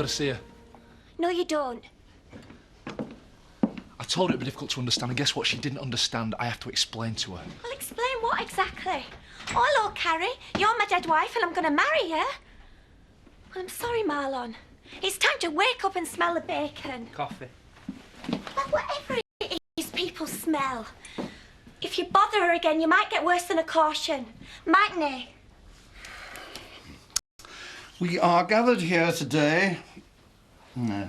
got to see her. No, you don't. I told her it'd be difficult to understand, and guess what? She didn't understand. I have to explain to her. Well, explain what exactly? Oh, hello, Carrie. You're my dead wife and I'm going to marry you. Well, I'm sorry, Marlon. It's time to wake up and smell the bacon. Coffee. Well, whatever it is people smell. If you bother her again, you might get worse than a caution. Mightn't you? We are gathered here today. No.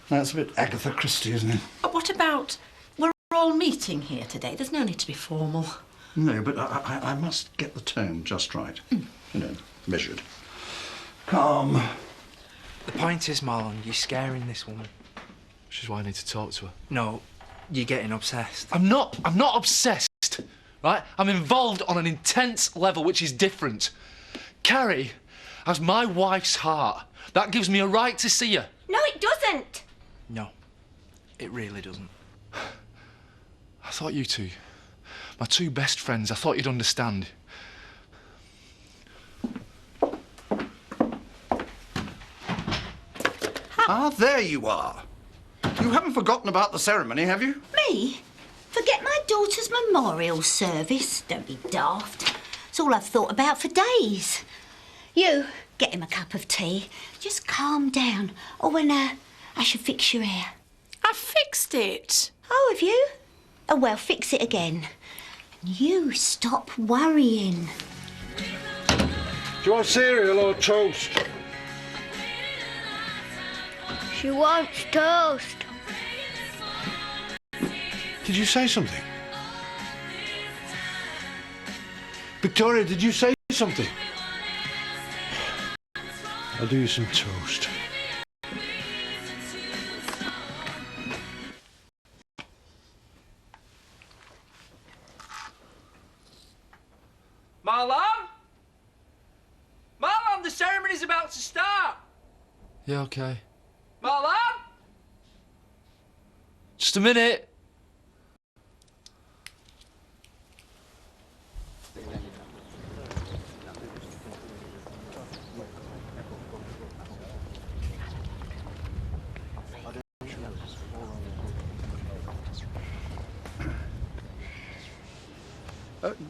That's a bit Agatha Christie, isn't it? What about we're all meeting here today? There's no need to be formal. No, but I must get the tone just right. You know, measured. Calm. The point is, Marlon, you're scaring this woman. Which is why I need to talk to her. No, you're getting obsessed. I'm not obsessed, right? I'm involved on an intense level, which is different. Carrie has my wife's heart. That gives me a right to see her. No, it doesn't. No, it really doesn't. I thought you two, my two best friends, I thought you'd understand. Ah, there you are. You haven't forgotten about the ceremony, have you? Me? Forget my daughter's memorial service? Don't be daft. It's all I've thought about for days. You, get him a cup of tea. Just calm down. Or when I should fix your hair. I fixed it. Oh, have you? Oh, well, fix it again. You stop worrying. Do you want cereal or toast? She wants toast. Did you say something? Victoria, did you say something? I'll do you some toast. Marlon? Marlon, the ceremony's about to start. Yeah, okay. Marlon? Just a minute.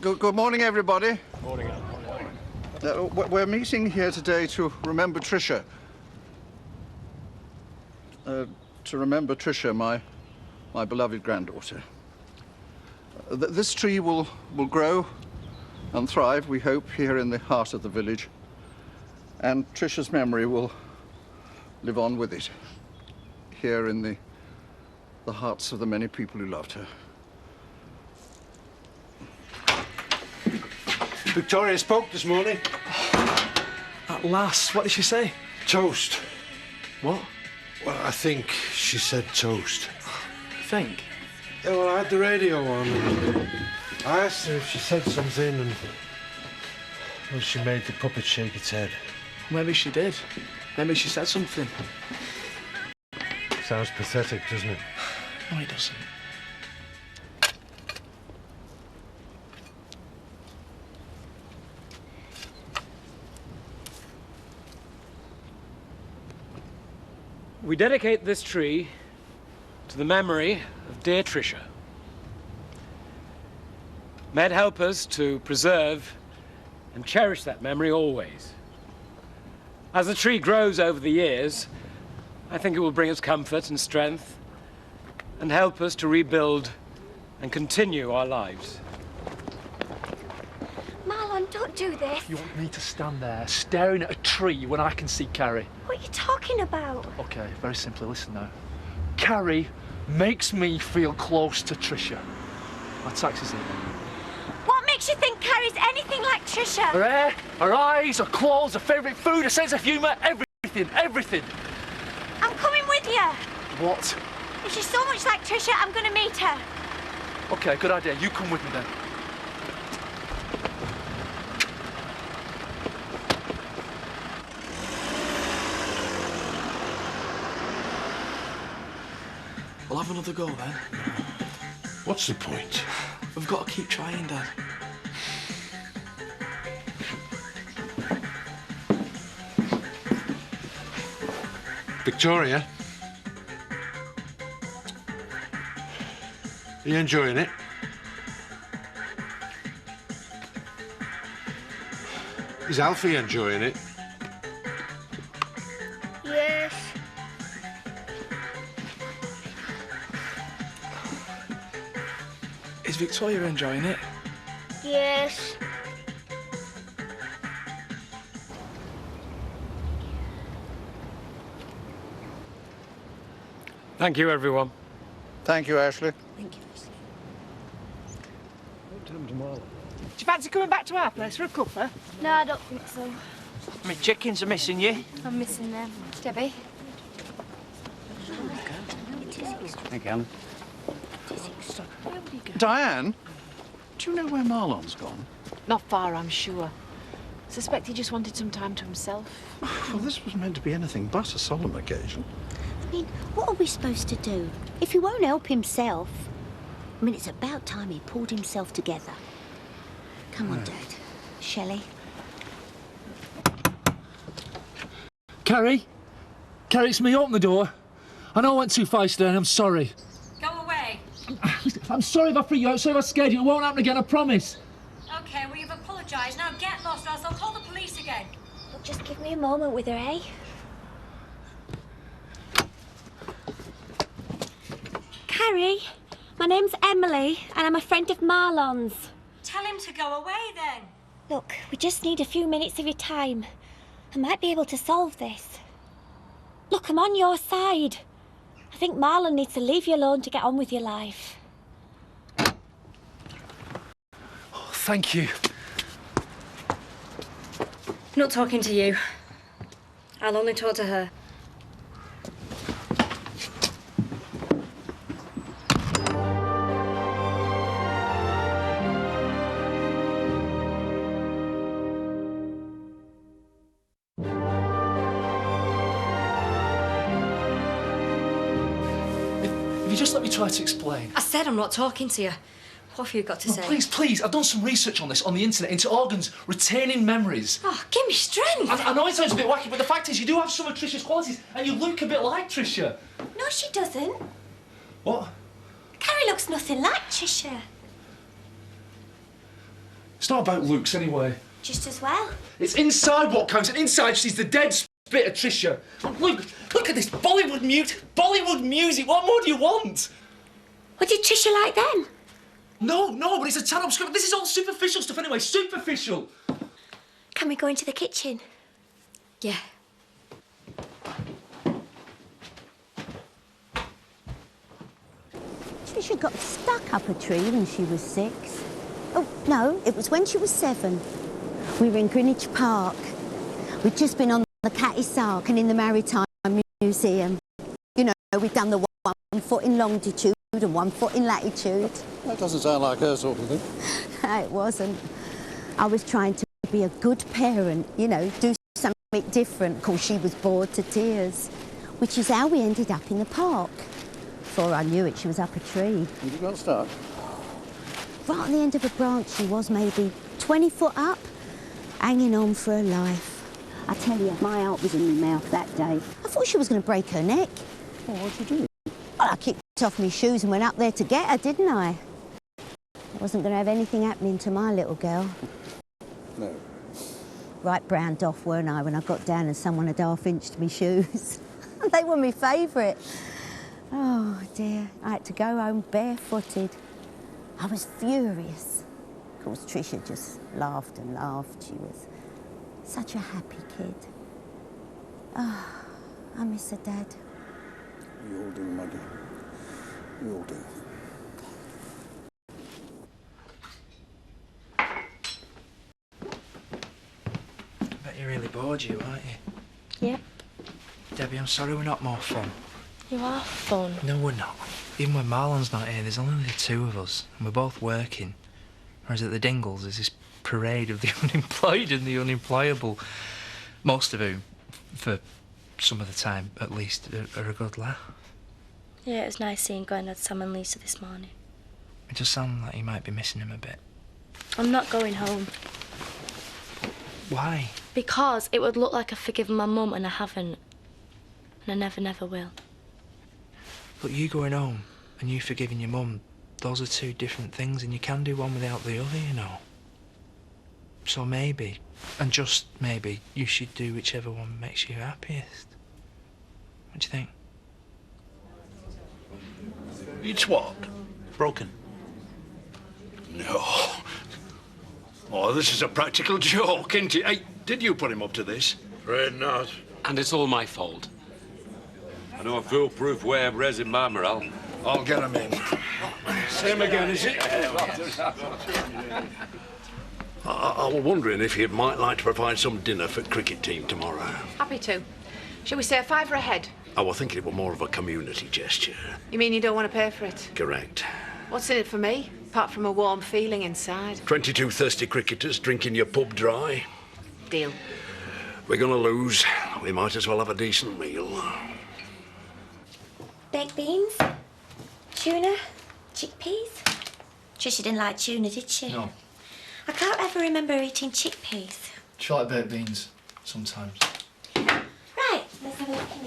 Good morning, everybody. Morning. We're meeting here today to remember Tricia. To remember Tricia, my beloved granddaughter. This tree will grow and thrive, we hope, here in the heart of the village. And Tricia's memory will live on with it, here in the hearts of the many people who loved her. Victoria spoke this morning. At last, what did she say? Toast. What? Well, I think she said toast. You think? Yeah, well, I had the radio on. And I asked her if she said something, and well, she made the puppet shake its head. Maybe she did. Maybe she said something. Sounds pathetic, doesn't it? No, it doesn't. We dedicate this tree to the memory of dear Tricia. May it help us to preserve and cherish that memory always. As the tree grows over the years, I think it will bring us comfort and strength and help us to rebuild and continue our lives. Marlon, don't do this. You want me to stand there staring at a tree when I can see Carrie? What are you talking about? Okay, very simply, listen now. Carrie makes me feel close to Tricia. My taxi's here. What makes you think Carrie's anything like Tricia? Her hair, her eyes, her clothes, her favourite food, her sense of humour, everything. I'm coming with you. What? If she's so much like Tricia, I'm going to meet her. Okay, good idea. You come with me then. We'll have another go then. What's the point? We've got to keep trying, Dad. Victoria? Are you enjoying it? Is Alfie enjoying it? Yes. Is Victoria enjoying it? Yes. Thank you, everyone. Thank you, Ashley. Thank you. Do you fancy coming back to our place for a cuppa? No, I don't think so. My chickens are missing you. I'm missing them. Debbie? Thank you, Alan. Diane, do you know where Marlon's gone? Not far, I'm sure. Suspect he just wanted some time to himself. Well, this was meant to be anything but a solemn occasion. I mean, what are we supposed to do? If he won't help himself, I mean, it's about time he pulled himself together. Come on, Dad. Shelley. Carrie? Carrie, it's me. Open the door. I know I went too far yesterday and I'm sorry. Go away. I'm sorry if I freaked you out. Sorry if I scared you. It won't happen again, I promise. Okay, well, you've apologised. Now get lost or else I'll call the police again. Look, just give me a moment with her, eh? Carrie, my name's Emily and I'm a friend of Marlon's. Tell him to go away then. Look, we just need a few minutes of your time. I might be able to solve this. Look, I'm on your side. I think Marlon needs to leave you alone to get on with your life. Oh, thank you. Not talking to you. I'll only talk to her. If you just let me try to explain. I said I'm not talking to you. What have you got to say? Please, please, I've done some research on this on the internet into organs retaining memories. Oh, give me strength. I know it sounds a bit wacky, but the fact is you do have some of Trisha's qualities and you look a bit like Trisha. No, she doesn't. What? Carrie looks nothing like Trisha. It's not about looks anyway. Just as well. It's inside what counts, and inside she's the dead spit of Trisha. Look at this Bollywood music. What more do you want? What did Trisha like then? No, but it's a tad obscure. This is all superficial stuff anyway. Superficial. Can we go into the kitchen? Yeah. Trisha got stuck up a tree when she was 6. Oh, no, it was when she was 7. We were in Greenwich Park. We'd just been on the Catty's Ark and in the Maritime Museum. You know, we'd done the 1 foot in longitude and 1 foot in latitude. That doesn't sound like her sort of thing. No, it wasn't. I was trying to be a good parent, you know, do something different. Of course, she was bored to tears, which is how we ended up in the park. Before I knew it, she was up a tree. You got stuck? Right on the end of a branch, she was maybe 20 foot up, hanging on for her life. I tell you, my heart was in my mouth that day. I thought she was going to break her neck. Well, what'd you do? Well, I kicked off my shoes and went up there to get her, didn't I? I wasn't going to have anything happening to my little girl. No. Right browned off, weren't I, when I got down and someone had half-inched my shoes. They were my favourite. Oh, dear. I had to go home barefooted. I was furious. Of course, Trisha just laughed and laughed. She was such a happy kid. Oh, I miss her, Dad. We all do, Maggie. We all do. Bet you really bored you, aren't you? Yep. Debbie, I'm sorry we're not more fun. You are fun. No, we're not. Even when Marlon's not here, there's only the 2 of us, and we're both working. Whereas at the Dingles, there's this parade of the unemployed and the unemployable, most of whom, for some of the time at least, are a good laugh. Yeah, it was nice seeing Grandad, Sam and Lisa this morning. It just sounds like you might be missing him a bit. I'm not going home. Why? Because it would look like I've forgiven my mum and I haven't. and I never, never will. But you going home and you forgiving your mum, those are two different things, and you can do one without the other, you know. So maybe, and just maybe, you should do whichever one makes you happiest. What do you think? It's what? Broken. No. Oh, this is a practical joke, isn't it? Hey, did you put him up to this? Afraid not. And it's all my fault. I know a foolproof way of raising my morale. I'll get him in. Same again, is it? I was wondering if you might like to provide some dinner for the cricket team tomorrow. Happy to. Shall we say a £5 a head? I was thinking it was more of a community gesture. You mean you don't want to pay for it? Correct. What's in it for me, apart from a warm feeling inside? 22 thirsty cricketers drinking your pub dry. Deal. We're gonna lose. We might as well have a decent meal. Baked beans, tuna, chickpeas. Trisha didn't like tuna, did she? No. I can't ever remember eating chickpeas. She like baked beans sometimes. Right, let's have a look in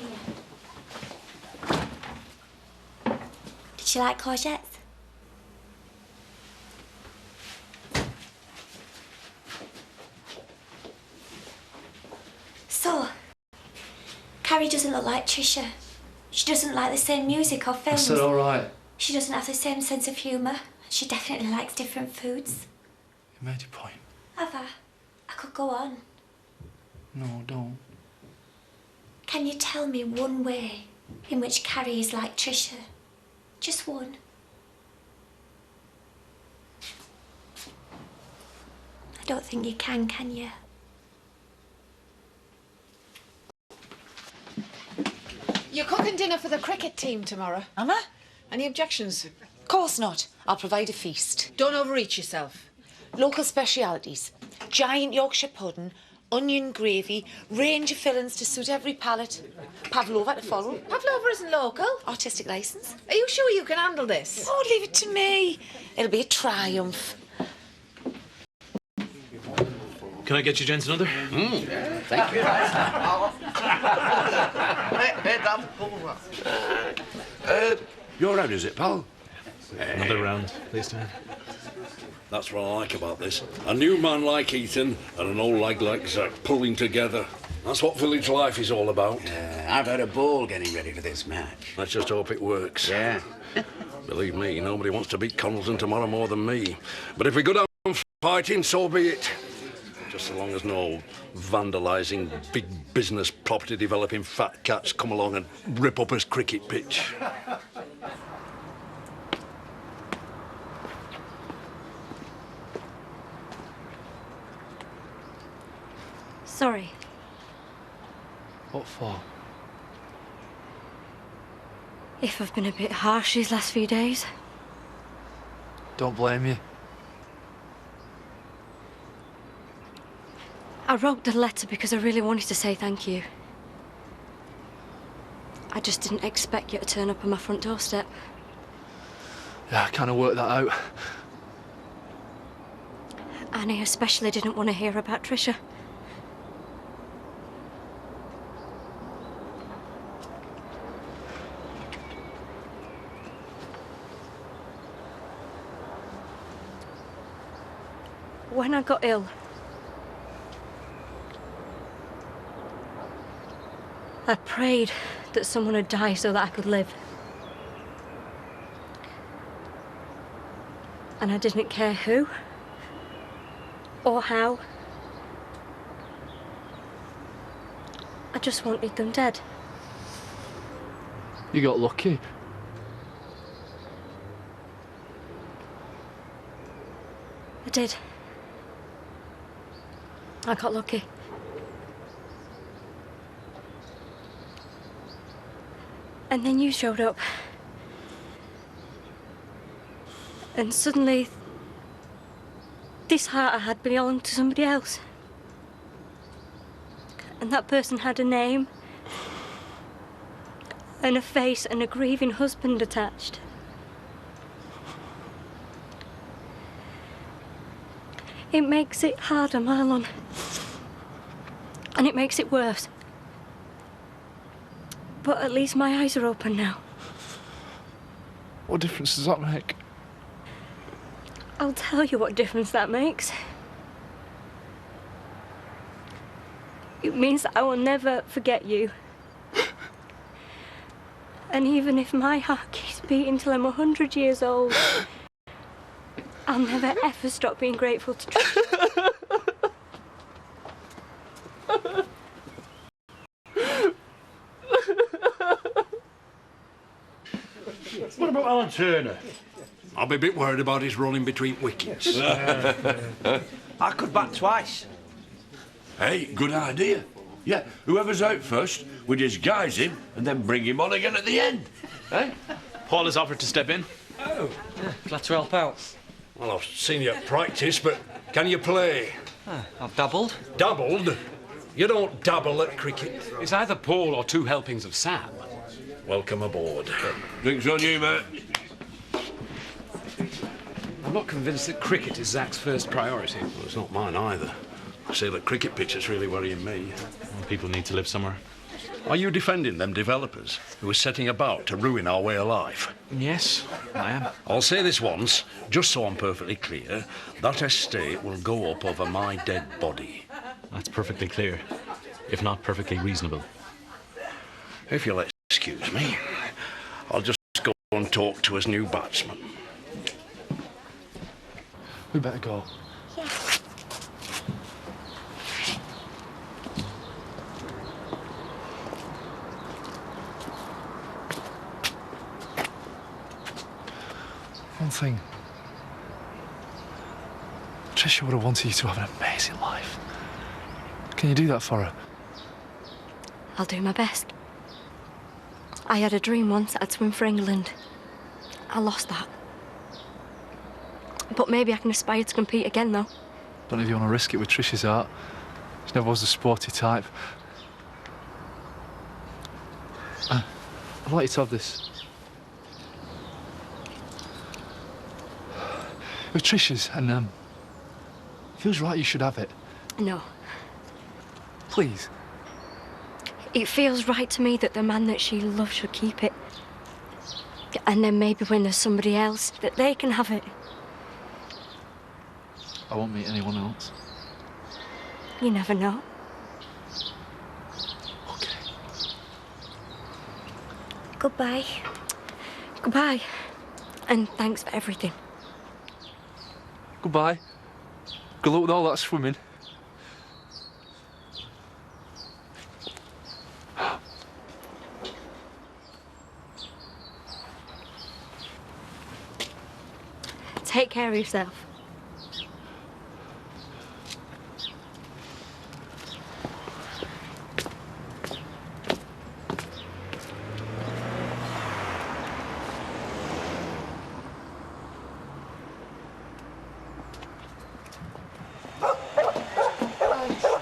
here. Did she like courgettes? So, Carrie doesn't look like Trisha. She doesn't like the same music or I films. said all right. She doesn't have the same sense of humour. She definitely likes different foods. You made your point. Have I? I could go on. No, don't. Can you tell me one way in which Carrie is like Trisha? Just one. I don't think you can you? You're cooking dinner for the cricket team tomorrow. Am I? Any objections? Of course not. I'll provide a feast. Don't overreach yourself. Local specialities. Giant Yorkshire pudding, onion gravy, range of fillings to suit every palate. Pavlova to follow. Pavlova isn't local. Artistic licence. Are you sure you can handle this? Oh, leave it to me. It'll be a triumph. Can I get you gents another? Thank you. You're out, is it, pal? Another round, please, Tom. That's what I like about this. A new man like Ethan and an old lag like Zach pulling together. That's what village life is all about. I've had a ball getting ready for this match. Let's just hope it works. Yeah. Believe me, nobody wants to beat Connelton tomorrow more than me. But if we go down fighting, so be it. Just so long as no vandalising, big business property developing fat cats come along and rip up his cricket pitch. Sorry. What for? If I've been a bit harsh these last few days. Don't blame you. I wrote the letter because I really wanted to say thank you. I just didn't expect you to turn up on my front doorstep. Yeah, I kind of worked that out. And I especially didn't want to hear about Trisha. When I got ill, I prayed that someone would die so that I could live. And I didn't care who or how. I just wanted them dead. You got lucky. I did. I got lucky. And then you showed up. And suddenly, this heart I had belonged to somebody else. And that person had a name, and a face, and a grieving husband attached. It makes it harder, Marlon. And it makes it worse. But at least my eyes are open now. What difference does that make? I'll tell you what difference that makes. It means that I will never forget you. And even if my heart keeps beating till I'm 100 years old, I'll never ever stop being grateful to Trish. What about Alan Turner? I'll be a bit worried about his running between wickets. I could bat twice. Hey, good idea. Yeah, whoever's out first, we disguise him and then bring him on again at the end. Eh? Paul has offered to step in. Oh. Yeah, glad to help out. Well, I've seen you at practice, but can you play? I've dabbled. Dabbled? You don't dabble at cricket. It's either Paul or 2 helpings of Sam. Welcome aboard. Drinks on you, mate. I'm not convinced that cricket is Zach's first priority. Well, it's not mine either. I say the cricket pitch is really worrying me. Well, people need to live somewhere. Are you defending them developers who are setting about to ruin our way of life? Yes, I am. I'll say this once, just so I'm perfectly clear. That estate will go up over my dead body. That's perfectly clear, if not perfectly reasonable. If you'll excuse me, I'll just go and talk to his new batsman. We better go. Yes. One thing. Tricia would have wanted you to have an amazing life. Can you do that for her? I'll do my best. I had a dream once that I'd swim for England. I lost that. But maybe I can aspire to compete again, though. Don't know if you want to risk it with Trish's heart. She never was the sporty type. I'd like you to have this. It was Trish's, and feels right you should have it. No. Please. It feels right to me that the man that she loves should keep it. And then maybe when there's somebody else, that they can have it. I won't meet anyone else. You never know. Okay. Goodbye. Goodbye. And thanks for everything. Goodbye. Good luck with all that swimming. Take care of yourself.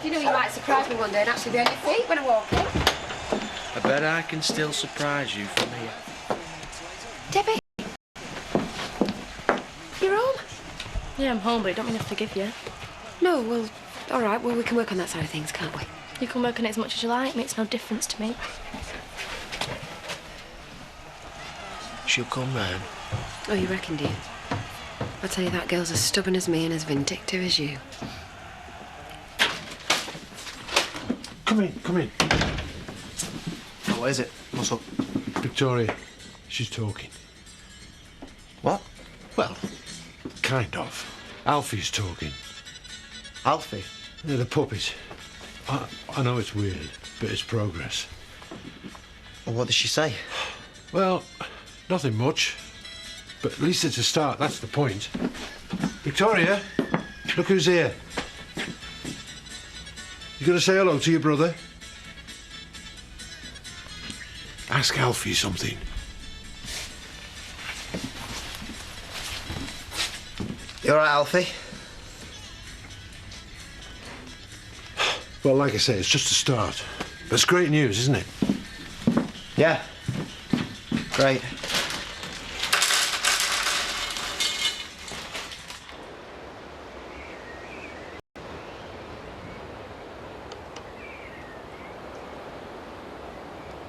You know, you might surprise me one day and actually be on your feet when I'm walking. I bet I can still surprise you from here. Debbie! You're home? Yeah, I'm home, but I don't mean to forgive you. No, well, all right. Well, we can work on that side of things, can't we? You can work on it as much as you like. It makes no difference to me. She'll come round. Oh, you reckon, do you? I tell you, that girl's as stubborn as me and as vindictive as you. Come in, come in. Oh, what is it? What's up? Victoria, she's talking. What? Well, kind of. Alfie's talking. Alfie? Yeah, the puppet. I know it's weird, but it's progress. Well, what does she say? Well, nothing much. But at least it's a start, that's the point. Victoria, look who's here. You gonna say hello to your brother? Ask Alfie something. You all right, Alfie? Well, like I say, it's just a start. That's great news, isn't it? Yeah. Great.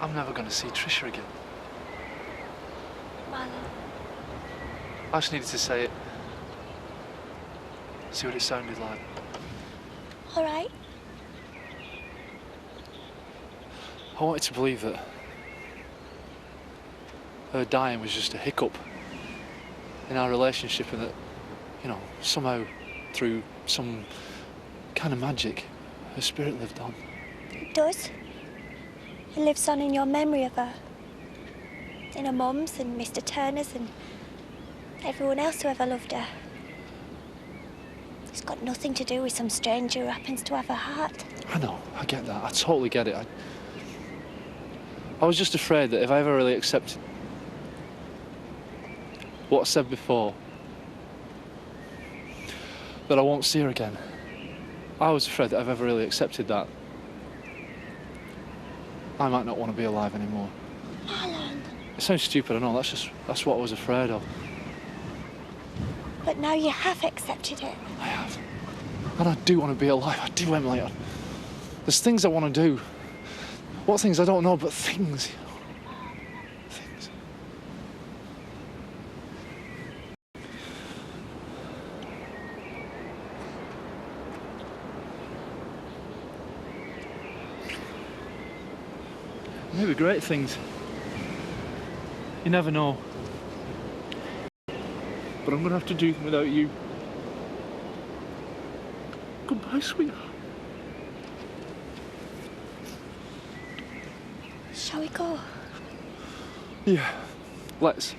I'm I'm never going to see Trisha again. Marlon. I just needed to say it. See what it sounded like. All right. I wanted to believe that her dying was just a hiccup in our relationship and that, you know, somehow through some kind of magic, her spirit lived on. It does. It lives on in your memory of her. In her mum's and Mr. Turner's and everyone else who ever loved her. It's got nothing to do with some stranger who happens to have a heart. I know, I get that. I totally get it. I was just afraid that if I ever really accepted what I said before, that I won't see her again. I was afraid that if I ever really accepted that, I might not want to be alive anymore. Marlon. It sounds stupid, I know, that's what I was afraid of. But now you have accepted it. I have. And I do want to be alive, I do, Emily. There's things I want to do. What things, I don't know, but things, you know. Things. Maybe great things. You never know. But I'm gonna have to do them without you. Goodbye, sweetheart. Shall we go? Yeah, let's.